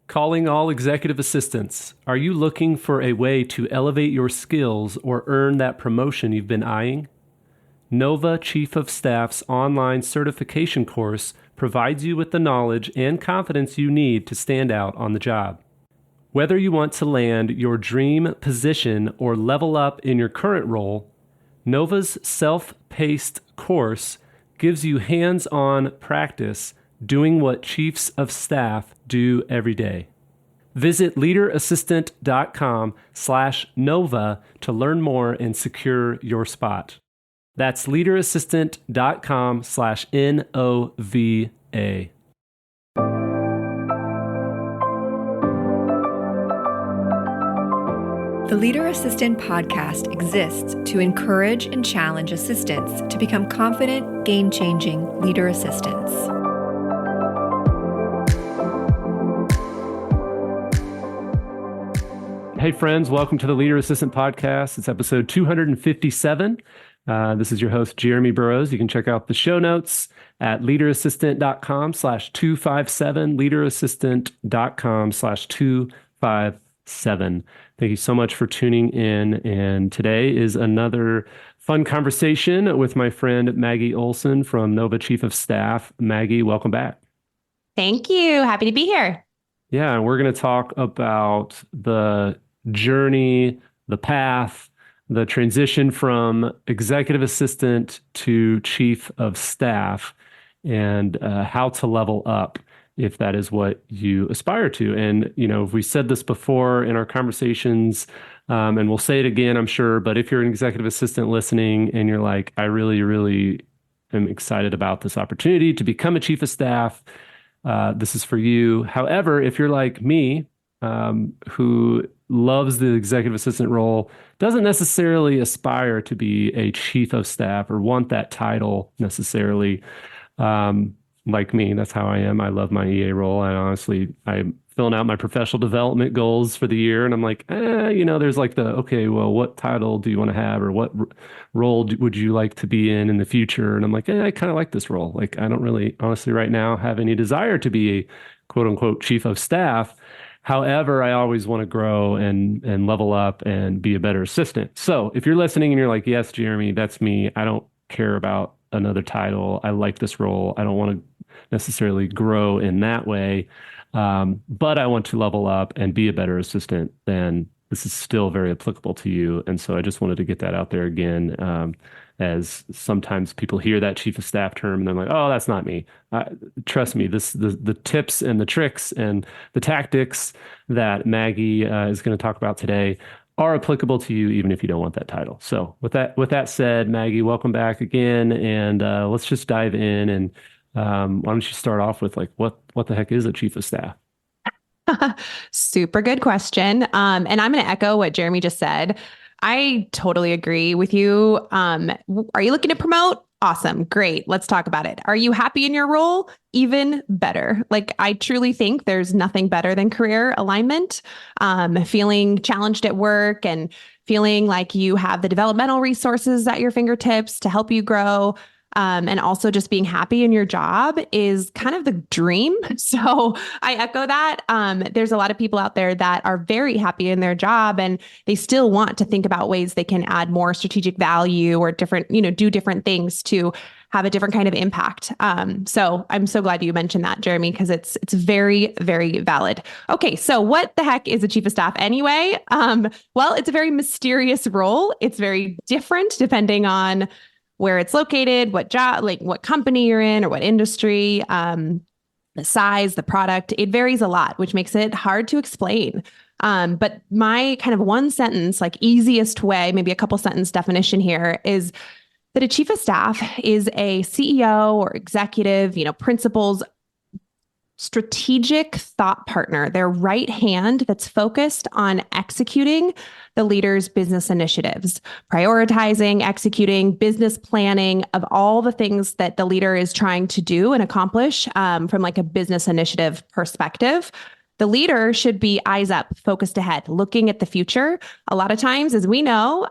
Calling all executive assistants. Are you looking for a way to elevate your skills or earn that promotion you've been eyeing? Nova Chief of Staff's online certification course provides you with the knowledge and confidence you need to stand out on the job. Whether you want to land your dream position or level up in your current role, Nova's self-paced course gives you hands-on practice doing what chiefs of staff do every day. Visit leaderassistant.com/Nova to learn more and secure your spot. That's leaderassistant.com/NOVA. The Leader Assistant podcast exists to encourage and challenge assistants to become confident, game-changing leader assistants. Hey friends, welcome to the Leader Assistant Podcast. It's episode 257. This is your host, Jeremy Burrows. You can check out the show notes at leaderassistant.com/257, leaderassistant.com/257. Thank you so much for tuning in. And today is another fun conversation with my friend, Maggie Olson from Nova Chief of Staff. Maggie, welcome back. Thank you. Happy to be here. Yeah, and we're going to talk about the journey, the path, the transition from executive assistant to chief of staff, and how to level up if that is what you aspire to. And, you know, we said this before in our conversations, and we'll say it again, I'm sure, but if you're an executive assistant listening and you're like, I really am excited about this opportunity to become a chief of staff, this is for you. However, if you're like me, who loves the executive assistant role, doesn't necessarily aspire to be a chief of staff or want that title necessarily, like me, that's how I am. I love my EA role. I'm filling out my professional development goals for the year, and I'm like, there's like what title do you want to have, or what role would you like to be in the future? And I'm like, I kind of like this role. Like, I don't really, honestly, right now have any desire to be a quote unquote chief of staff. However, I always want to grow and level up and be a better assistant. So if you're listening and you're like, yes, Jeremy, that's me. I don't care about another title. I like this role. I don't want to necessarily grow in that way. But I want to level up and be a better assistant, then this is still very applicable to you. And so I just wanted to get that out there again, as sometimes people hear that chief of staff term and they're like, oh, that's not me. Trust me, the tips and the tricks and the tactics that Maggie is going to talk about today are applicable to you, even if you don't want that title. So with that said, Maggie, welcome back again. And let's just dive in. And why don't you start off with like, what the heck is a chief of staff? Super good question. And I'm going to echo what Jeremy just said. I totally agree with you. Are you looking to promote? Awesome. Great. Let's talk about it. Are you happy in your role? Even better. Like, I truly think there's nothing better than career alignment, feeling challenged at work and feeling like you have the developmental resources at your fingertips to help you grow. And also just being happy in your job is kind of the dream. So I echo that. There's a lot of people out there that are very happy in their job and they still want to think about ways they can add more strategic value or do different things to have a different kind of impact. So I'm so glad you mentioned that, Jeremy, because it's very, very valid. Okay, so what the heck is a chief of staff anyway? Well, it's a very mysterious role. It's very different depending on where it's located, what job, like what company you're in or what industry, the size, the product. It varies a lot, which makes it hard to explain. But my kind of one sentence, like easiest way, maybe a couple sentence definition here is that a chief of staff is a CEO or executive, principal's strategic thought partner, their right hand that's focused on executing the leader's business initiatives, prioritizing, executing, business planning of all the things that the leader is trying to do and accomplish from like a business initiative perspective. The leader should be eyes up, focused ahead, looking at the future. A lot of times, as we know,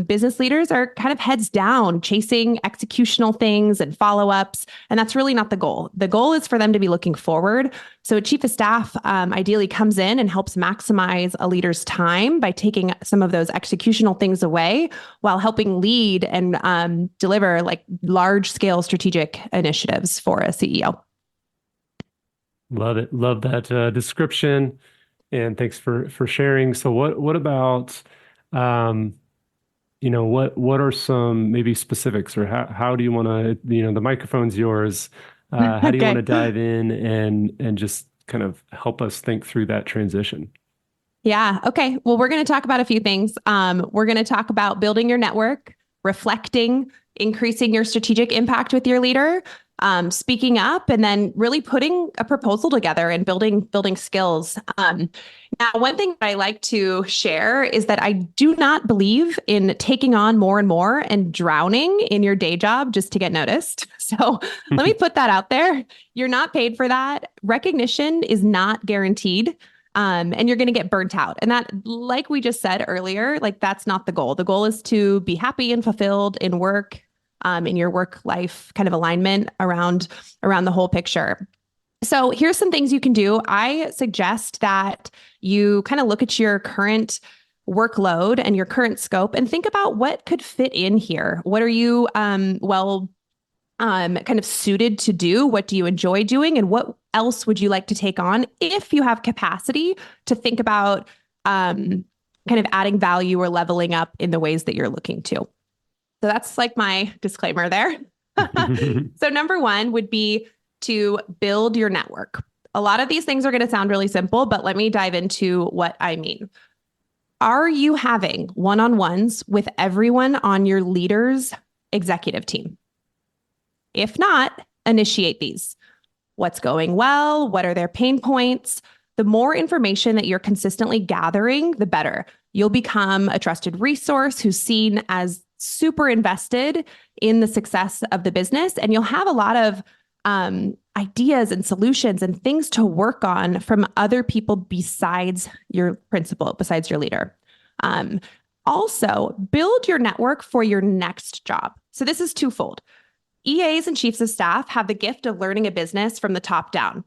business leaders are kind of heads down, chasing executional things and follow-ups, and that's really not the goal. The goal is for them to be looking forward. So a chief of staff ideally comes in and helps maximize a leader's time by taking some of those executional things away while helping lead and deliver like large-scale strategic initiatives for a CEO. Love it. Love that description, and thanks for sharing. So what about what are some maybe specifics, or how do you want to, the microphone's yours. How do you want to dive in and just kind of help us think through that transition? Yeah. Okay. Well, we're going to talk about a few things. We're going to talk about building your network, reflecting, increasing your strategic impact with your leader, speaking up, and then really putting a proposal together and building skills. Now, one thing that I like to share is that I do not believe in taking on more and more and drowning in your day job just to get noticed. So let me put that out there. You're not paid for that. Recognition is not guaranteed. And you're going to get burnt out. And that, like we just said earlier, like that's not the goal. The goal is to be happy and fulfilled in work, in your work life kind of alignment around the whole picture. So here's some things you can do. I suggest that you kind of look at your current workload and your current scope and think about what could fit in here. What are you kind of suited to do? What do you enjoy doing? And what else would you like to take on if you have capacity to think about kind of adding value or leveling up in the ways that you're looking to? So that's like my disclaimer there. So number one would be to build your network. A lot of these things are going to sound really simple, but let me dive into what I mean. Are you having one-on-ones with everyone on your leader's executive team? If not, initiate these. What's going well? What are their pain points? The more information that you're consistently gathering, the better. You'll become a trusted resource who's seen as super invested in the success of the business, and you'll have a lot of ideas and solutions and things to work on from other people besides your principal, besides your leader. Also, build your network for your next job. So this is twofold. EAs and chiefs of staff have the gift of learning a business from the top down.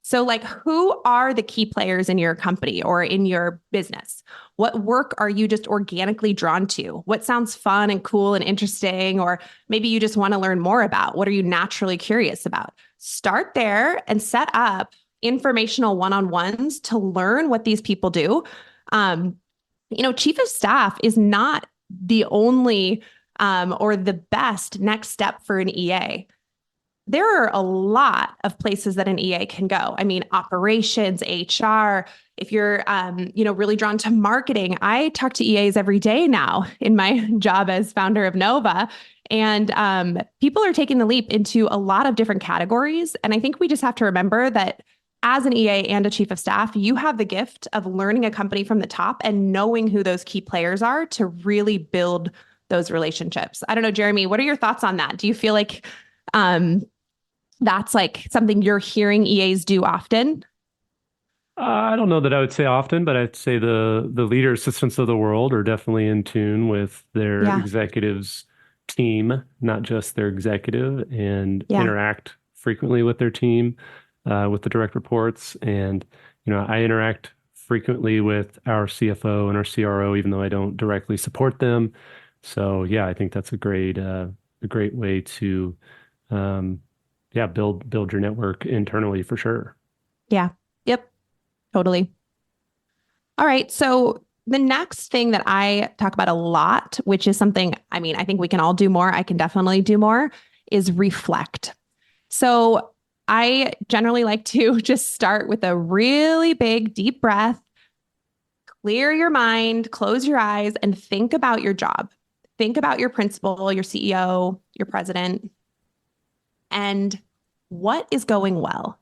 So like, who are the key players in your company or in your business? What work are you just organically drawn to? What sounds fun and cool and interesting? Or maybe you just want to learn more about. What are you naturally curious about? Start there and set up informational one-on-ones to learn what these people do. Chief of staff is not the only or the best next step for an EA. There are a lot of places that an EA can go. I mean, operations, HR, if you're, really drawn to marketing. I talk to EAs every day now in my job as founder of Nova, and people are taking the leap into a lot of different categories. And I think we just have to remember that as an EA and a chief of staff, you have the gift of learning a company from the top and knowing who those key players are to really build those relationships. I don't know, Jeremy, what are your thoughts on that? Do you feel like that's like something you're hearing EAs do often? I don't know that I would say often, but I'd say the leader assistants of the world are definitely in tune with their executives team, not just their executive, and interact frequently with their team, with the direct reports. And, I interact frequently with our CFO and our CRO, even though I don't directly support them. So yeah, I think that's a great way to build your network internally for sure. Yeah. Yep. Totally. All right. So the next thing that I talk about a lot, which is something, I think we can all do more. I can definitely do more, is reflect. So I generally like to just start with a really big, deep breath, clear your mind, close your eyes, and think about your job. Think about your principal, your CEO, your president, and what is going well?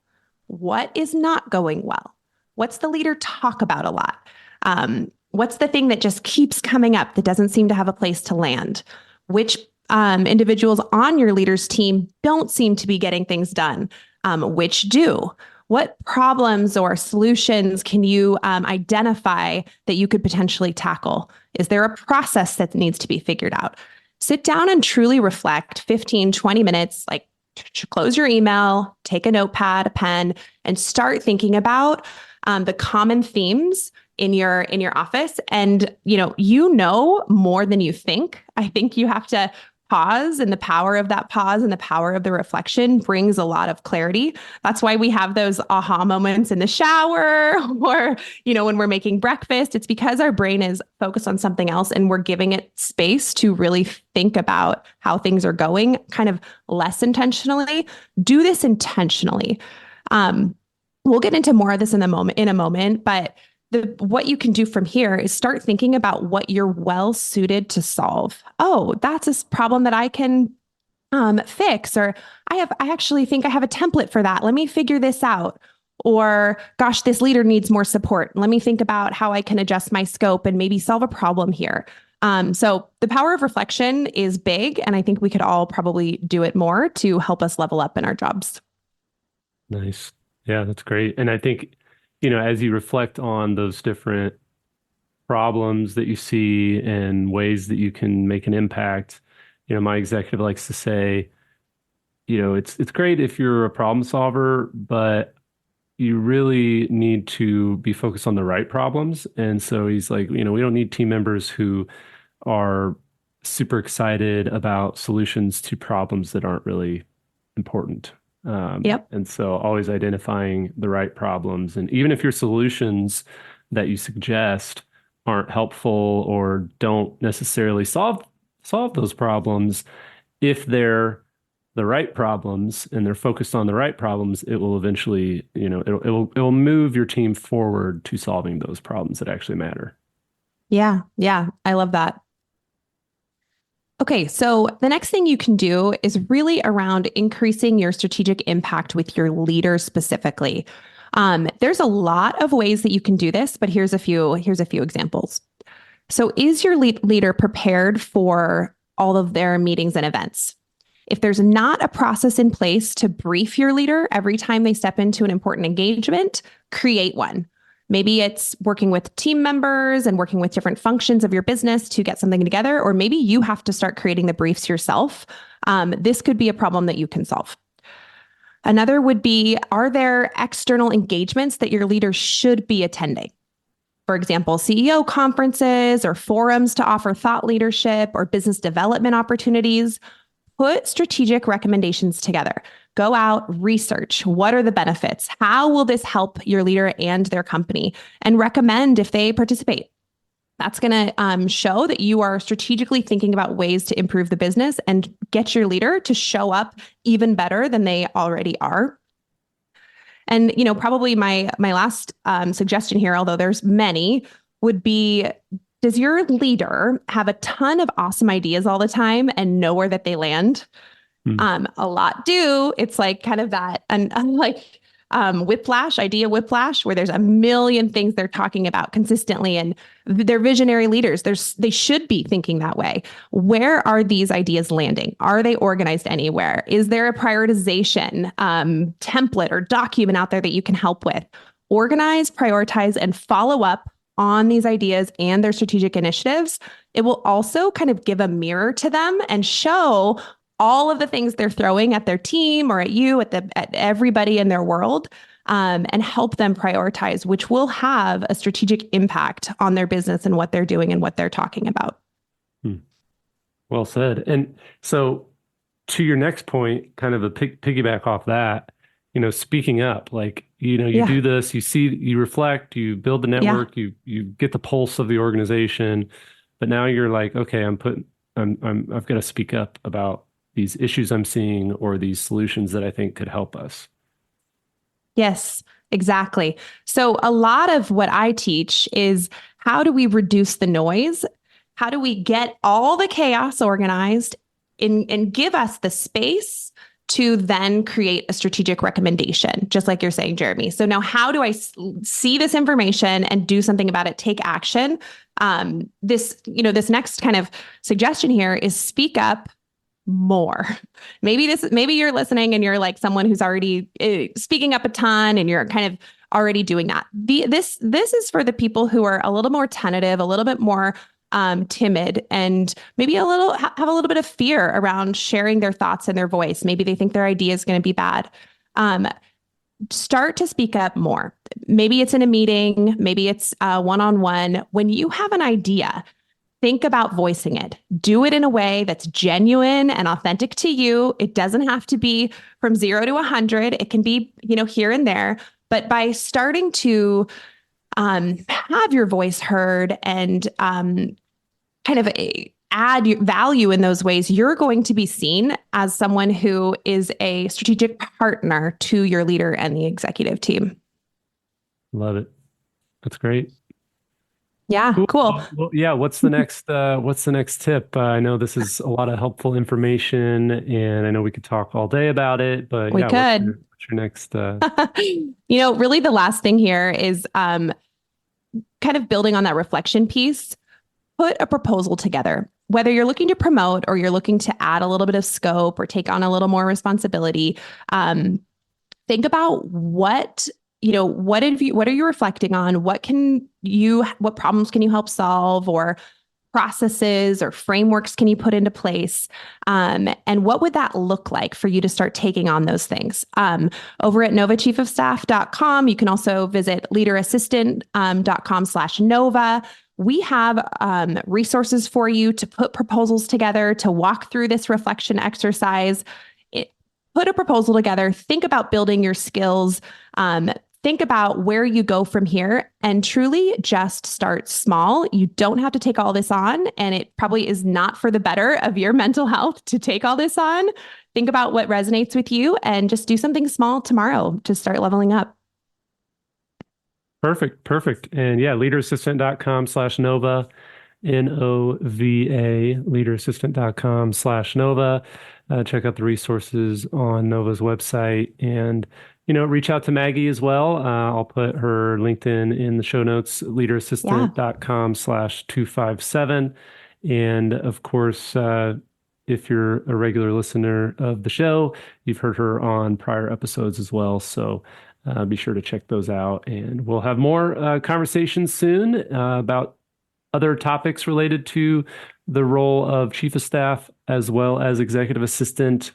What is not going well? What's the leader talk about a lot? What's the thing that just keeps coming up that doesn't seem to have a place to land? Which individuals on your leader's team don't seem to be getting things done? Which do? what problems or solutions can you identify that you could potentially tackle? Is there a process that needs to be figured out? Sit down and truly reflect 15, 20 minutes, like close your email, take a notepad, a pen, and start thinking about the common themes in your office. And you know more than you think. I think you have to pause, and the power of that pause and the power of the reflection brings a lot of clarity. That's why we have those aha moments in the shower or, when we're making breakfast. It's because our brain is focused on something else and we're giving it space to really think about how things are going, kind of less intentionally. Do this intentionally. We'll get into more of this in a moment, but what you can do from here is start thinking about what you're well suited to solve. Oh, that's a problem that I can fix, or I actually think I have a template for that. Let me figure this out. Or, gosh, this leader needs more support. Let me think about how I can adjust my scope and maybe solve a problem here. So the power of reflection is big, and I think we could all probably do it more to help us level up in our jobs. Nice. Yeah, that's great. And I think, as you reflect on those different problems that you see and ways that you can make an impact, my executive likes to say, it's great if you're a problem solver, but you really need to be focused on the right problems. And so he's like, we don't need team members who are super excited about solutions to problems that aren't really important. Yep. And so always identifying the right problems. And even if your solutions that you suggest aren't helpful or don't necessarily solve those problems, if they're the right problems and they're focused on the right problems, it will eventually, it'll move your team forward to solving those problems that actually matter. Yeah. Yeah. I love that. Okay, so the next thing you can do is really around increasing your strategic impact with your leaders specifically. There's a lot of ways that you can do this, but here's a few examples. So is your leader prepared for all of their meetings and events? If there's not a process in place to brief your leader every time they step into an important engagement, create one. Maybe it's working with team members and working with different functions of your business to get something together, or maybe you have to start creating the briefs yourself. This could be a problem that you can solve. Another would be, are there external engagements that your leader should be attending? For example, CEO conferences or forums to offer thought leadership or business development opportunities. Put strategic recommendations together. Go out, research. What are the benefits? How will this help your leader and their company? And recommend if they participate. That's going to show that you are strategically thinking about ways to improve the business and get your leader to show up even better than they already are. And, probably my last suggestion here, although there's many, would be, does your leader have a ton of awesome ideas all the time and nowhere that they land? A lot do. It's like kind of that, and like idea whiplash, where there's a million things they're talking about consistently, and they're visionary leaders. They should be thinking that way. Where are these ideas landing? Are they organized anywhere? Is there a prioritization template or document out there that you can help with? Organize, prioritize, and follow up on these ideas and their strategic initiatives. It will also kind of give a mirror to them and show all of the things they're throwing at their team or at you, at everybody in their world, and help them prioritize, which will have a strategic impact on their business and what they're doing and what they're talking about. Well said. And so to your next point, kind of a piggyback off that, speaking up, like, you do this, you reflect, you build the network, you get the pulse of the organization, but now you're like, okay, I've got to speak up about these issues I'm seeing or these solutions that I think could help us. Yes, exactly. So a lot of what I teach is, how do we reduce the noise? How do we get all the chaos organized and give us the space to then create a strategic recommendation, just like you're saying, Jeremy. So now how do I see this information and do something about it, take action? This next kind of suggestion here is speak up more. Maybe you're listening and you're like someone who's already speaking up a ton and you're kind of already doing that. This is for the people who are a little more tentative, a little bit more timid, and maybe have a little bit of fear around sharing their thoughts and their voice. Maybe they think their idea is going to be bad. Start to speak up more. Maybe it's in a meeting, maybe it's one-on-one. When you have an idea, think about voicing it. Do it in a way that's genuine and authentic to you. It doesn't have to be from 0 to 100. It can be, here and there. But by starting to have your voice heard and kind of add value in those ways, you're going to be seen as someone who is a strategic partner to your leader and the executive team. Love it. That's great. Yeah, cool. Well, yeah. What's the next tip? I know this is a lot of helpful information, and I know we could talk all day about it, but we could. What's your next? Really the last thing here is kind of building on that reflection piece. Put a proposal together. Whether you're looking to promote or you're looking to add a little bit of scope or take on a little more responsibility, think about what are you reflecting on? What problems can you help solve, or processes or frameworks can you put into place? And what would that look like for you to start taking on those things? Over at novachiefofstaff.com, you can also visit leaderassistant.com/Nova. We have resources for you to put proposals together, to walk through this reflection exercise. Put a proposal together, think about building your skills, think about where you go from here, and truly just start small. You don't have to take all this on, and it probably is not for the better of your mental health to take all this on. Think about what resonates with you and just do something small tomorrow to start leveling up. Perfect. And yeah, leaderassistant.com/Nova, NOVA, leaderassistant.com/Nova. Check out the resources on Nova's website, and reach out to Maggie as well. I'll put her LinkedIn in the show notes, leaderassistant.com/257. And of course, if you're a regular listener of the show, you've heard her on prior episodes as well. So be sure to check those out. And we'll have more conversations soon about other topics related to the role of chief of staff as well as executive assistant.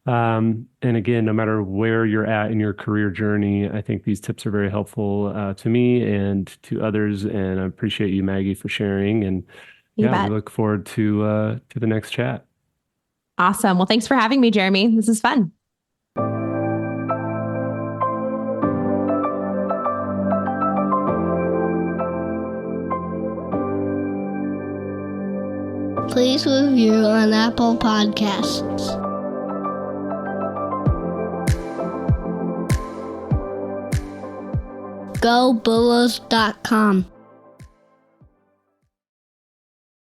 And again, no matter where you're at in your career journey, I think these tips are very helpful to me and to others. And I appreciate you, Maggie, for sharing. And we look forward to the next chat. Awesome. Well, thanks for having me, Jeremy. This is fun. Please review on Apple Podcasts. GoBulls.com